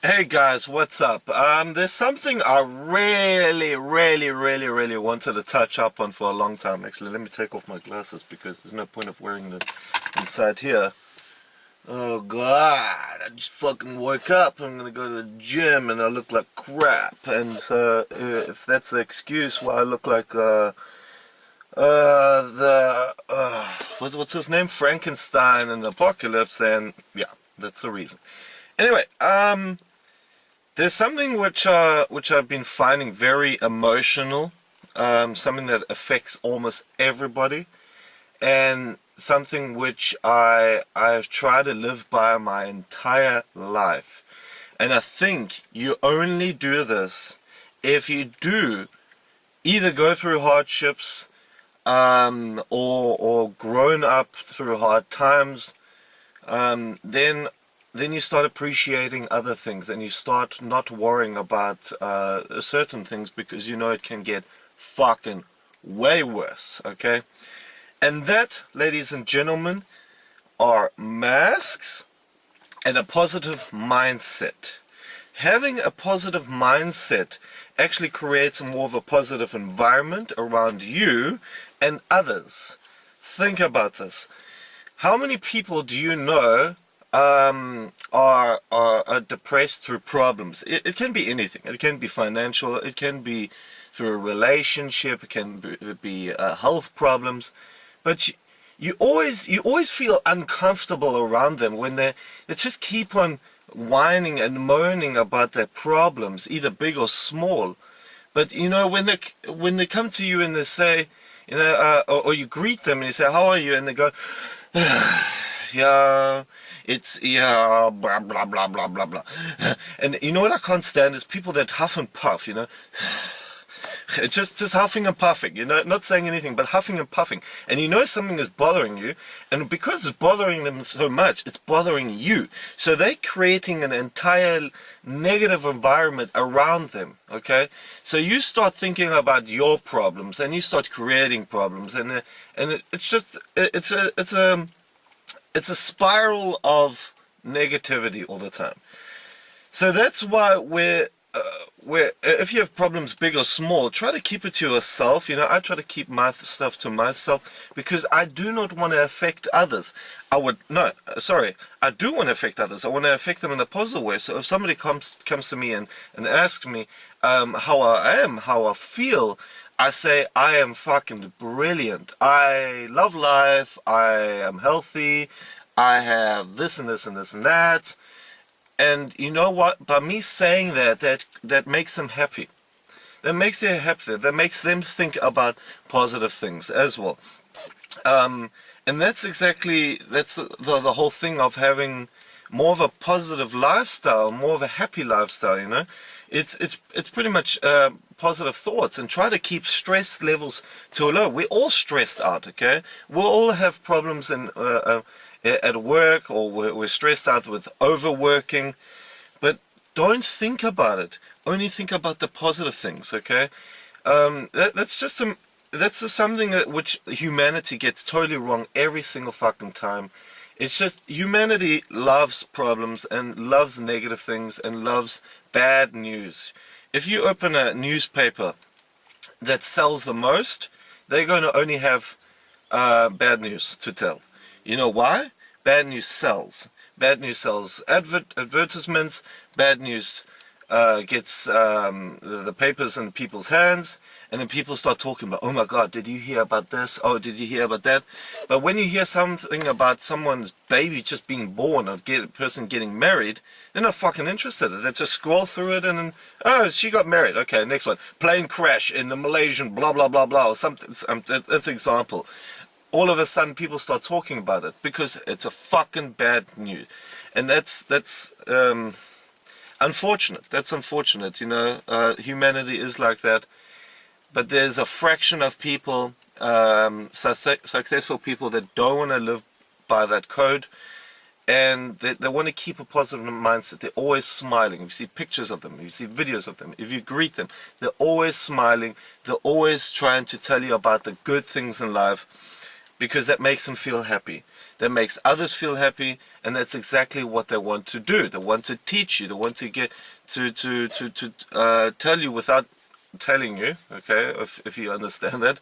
Hey guys, what's up? There's something I really wanted to touch up on for a long time. Actually, let me take off my glasses because there's no point of wearing them inside here. Oh god, I just fucking woke up. I'm gonna go to the gym and I look like crap. And so, if that's the excuse why I look like what's his name? Frankenstein and the Apocalypse, then yeah, that's the reason. Anyway, there's something which I've been finding very emotional, something that affects almost everybody, and something which I've tried to live by my entire life. And I think you only do this if you do either go through hardships, or grown up through hard times, then you start appreciating other things and you start not worrying about certain things because you know it can get fucking way worse, okay? And that, ladies and gentlemen, are masks and a positive mindset. Having a positive mindset actually creates more of a positive environment around you and others. Think about this. How many people do you know are depressed through problems? It can be anything. It can be financial, it can be through a relationship, it can be health problems, but you always feel uncomfortable around them when they just keep on whining and moaning about their problems, either big or small. But you know, when they come to you and they say, you know, or you greet them and you say, "How are you?" and they go, yeah, blah blah blah blah blah blah. And you know what I can't stand is people that huff and puff, you know. Just huffing and puffing, you know, not saying anything, but huffing and puffing. And you know something is bothering you, and because it's bothering them so much, it's bothering you. So they're creating an entire negative environment around them, okay? So you start thinking about your problems, and you start creating problems, and it's a spiral of negativity all the time. So that's why where if you have problems big or small, try to keep it to yourself. You know, I try to keep my stuff to myself because I do not want to affect others. I do want to affect others. I want to affect them in a positive way. So if somebody comes to me and asks me how I am, how I feel, I say I am fucking brilliant. I love life. I am healthy. I have this and this and this and that. And you know what? By me saying that makes them happy. That makes them happy. That makes them think about positive things as well. And that's the whole thing of having more of a positive lifestyle, more of a happy lifestyle. You know, it's pretty much positive thoughts, and try to keep stress levels to a low. We're all stressed out, okay? We all have problems at work, or we're stressed out with overworking, but don't think about it. Only think about the positive things, okay? That's just something which humanity gets totally wrong every single fucking time. It's just humanity loves problems and loves negative things and loves bad news. If you open a newspaper that sells the most, they're going to only have bad news to tell. You know why? Bad news sells. Bad news sells advertisements. Bad news gets the papers in people's hands, and then people start talking about, oh my god, did you hear about this? Oh, did you hear about that? But when you hear something about someone's baby just being born, or a person getting married, they're not fucking interested. They just scroll through it and then, oh, she got married. Okay, next one. Plane crash in the Malaysian blah blah blah blah, or something. That's an example. All of a sudden people start talking about it because it's a fucking bad news. And that's unfortunate. That's unfortunate, you know. Humanity is like that. But there's a fraction of people, successful people, that don't want to live by that code. And they want to keep a positive mindset. They're always smiling. If you see pictures of them, if you see videos of them, if you greet them, they're always smiling. They're always trying to tell you about the good things in life, because that makes them feel happy. that makes others feel happy, and that's exactly what they want to do. They want to teach you. They want to get to tell you without telling you, okay, if you understand that,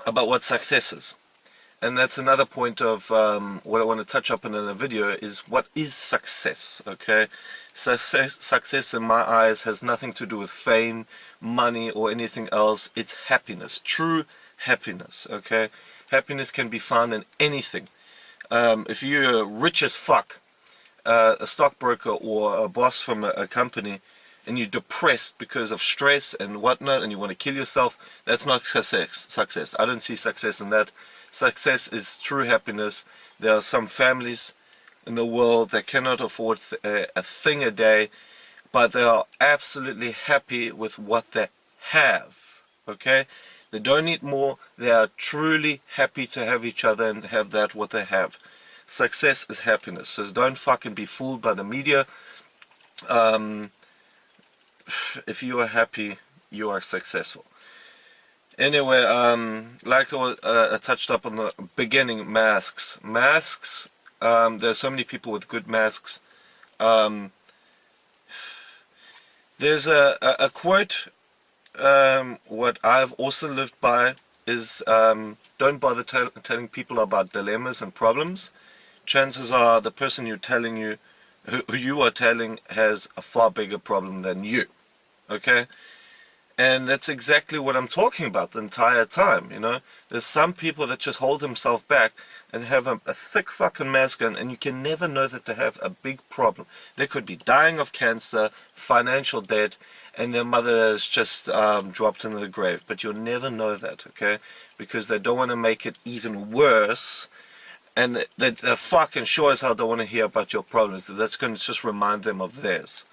about what success is. And that's another point of what I want to touch up in the video is what is success, okay? Success in my eyes has nothing to do with fame, money, or anything else. It's happiness, true happiness, okay? Happiness can be found in anything. If you're rich as fuck, a stockbroker or a boss from a company, and you're depressed because of stress and whatnot, and you want to kill yourself, that's not success. I don't see success in that. Success is true happiness. There are some families in the world that cannot afford a thing a day, but they are absolutely happy with what they have, okay? They don't need more. They are truly happy to have each other and have that what they have. Success is happiness. So don't fucking be fooled by the media. If you are happy, you are successful. Anyway, like I touched up on the beginning, masks. Masks, there are so many people with good masks. There's a quote, what I've also lived by is, don't bother telling people about dilemmas and problems. Chances are the person you're telling who you are telling has a far bigger problem than you, okay? And that's exactly what I'm talking about the entire time, you know. There's some people that just hold themselves back and have a thick fucking mask on, and you can never know that they have a big problem. They could be dying of cancer, financial debt, and their mother has just dropped into the grave. But you'll never know that, okay? Because they don't want to make it even worse, and they fucking sure as hell don't want to hear about your problems. That's going to just remind them of theirs.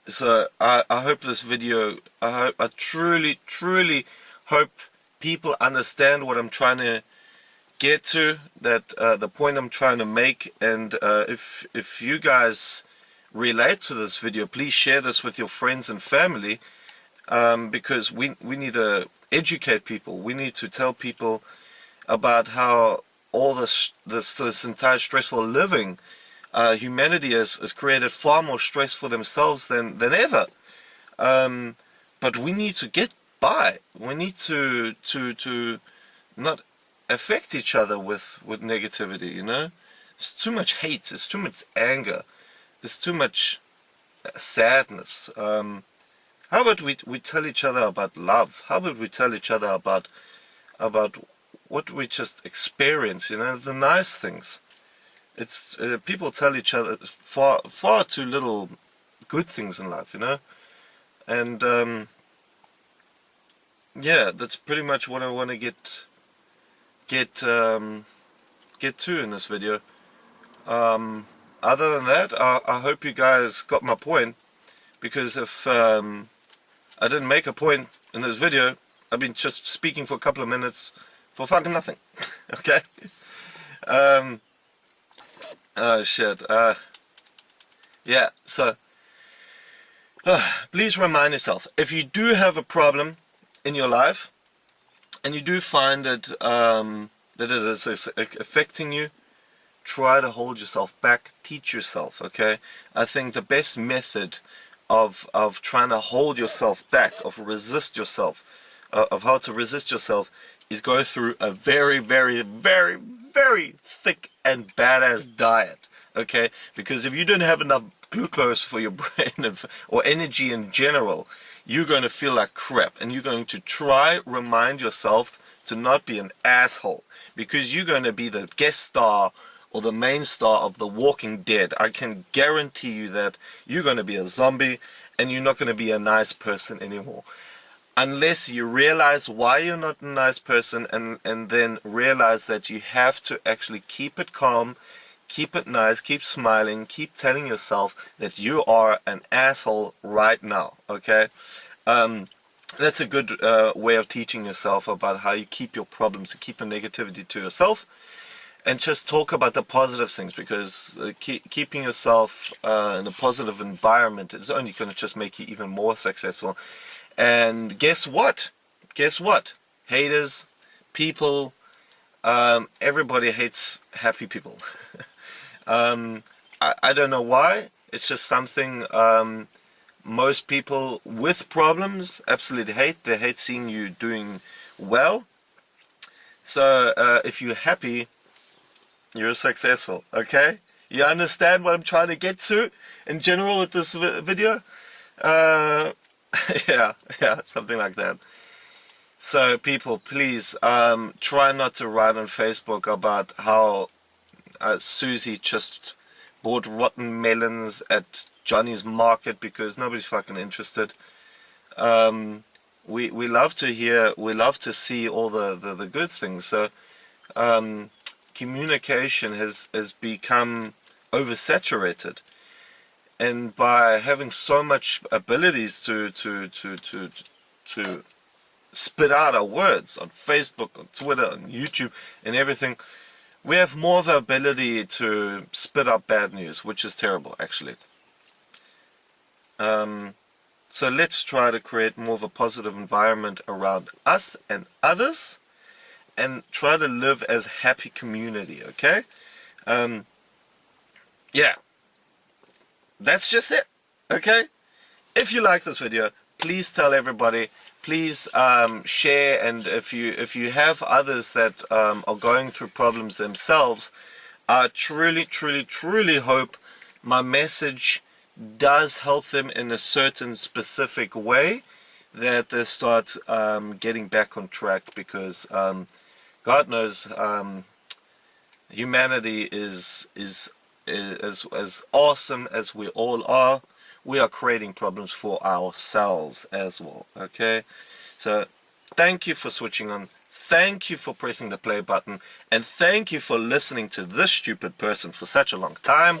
So I hope this video, I truly hope people understand what I'm trying to get to, that the point I'm trying to make. And if you guys relate to this video, please share this with your friends and family, because we need to educate people. We need to tell people about how all this entire stressful living, humanity has created far more stress for themselves than ever. But we need to get by. We need to not affect each other with negativity, you know. It's too much hate, it's too much anger, it's too much sadness. How about we tell each other about love? How about we tell each other about what we just experience, you know, the nice things. It's people tell each other far too little good things in life, you know. And yeah, that's pretty much what I want to get to in this video. Other than that, I hope you guys got my point, because if I didn't make a point in this video, I've been just speaking for a couple of minutes for fucking nothing. Okay. Oh shit. Yeah, so please remind yourself, if you do have a problem in your life and you do find that that it is affecting you, try to hold yourself back, teach yourself, okay? I think the best method of trying to hold yourself back, of resist yourself, of how to resist yourself, is go through a very thick and badass diet, okay? Because if you don't have enough glucose for your brain or energy in general, you're going to feel like crap, and you're going to remind yourself to not be an asshole, because you're going to be the guest star or the main star of The Walking Dead. I can guarantee you that you're going to be a zombie, and you're not going to be a nice person anymore. Unless you realize why you're not a nice person, and then realize that you have to actually keep it calm, keep it nice, keep smiling, keep telling yourself that you are an asshole right now, okay? That's a good way of teaching yourself about how you keep your problems, to keep the negativity to yourself, and just talk about the positive things, because keeping yourself in a positive environment is only going to just make you even more successful. And guess what? Haters, people, everybody hates happy people. I don't know why. It's just something most people with problems absolutely hate. They hate seeing you doing well. So if you're happy, you're successful, okay? You understand what I'm trying to get to in general with this video? Yeah, something like that. So people, please try not to write on Facebook about how Susie just bought rotten melons at Johnny's market, because nobody's fucking interested. We love to hear, we love to see all the good things. So communication has become oversaturated, and by having so much abilities to spit out our words on Facebook, on Twitter, on YouTube and everything, we have more of the ability to spit out bad news, which is terrible actually. So let's try to create more of a positive environment around us and others, and try to live as a happy community, okay? Yeah, that's just it, okay? If you like this video, please tell everybody. Please share, and if you have others that are going through problems themselves, I truly hope my message does help them in a certain specific way, that they start getting back on track, because God knows humanity is as awesome as we all are. We are creating problems for ourselves as well, okay? So thank you for switching on, thank you for pressing the play button, and thank you for listening to this stupid person for such a long time.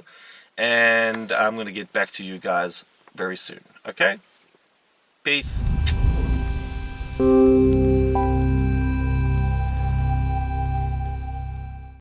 And I'm going to get back to you guys very soon, okay? Peace.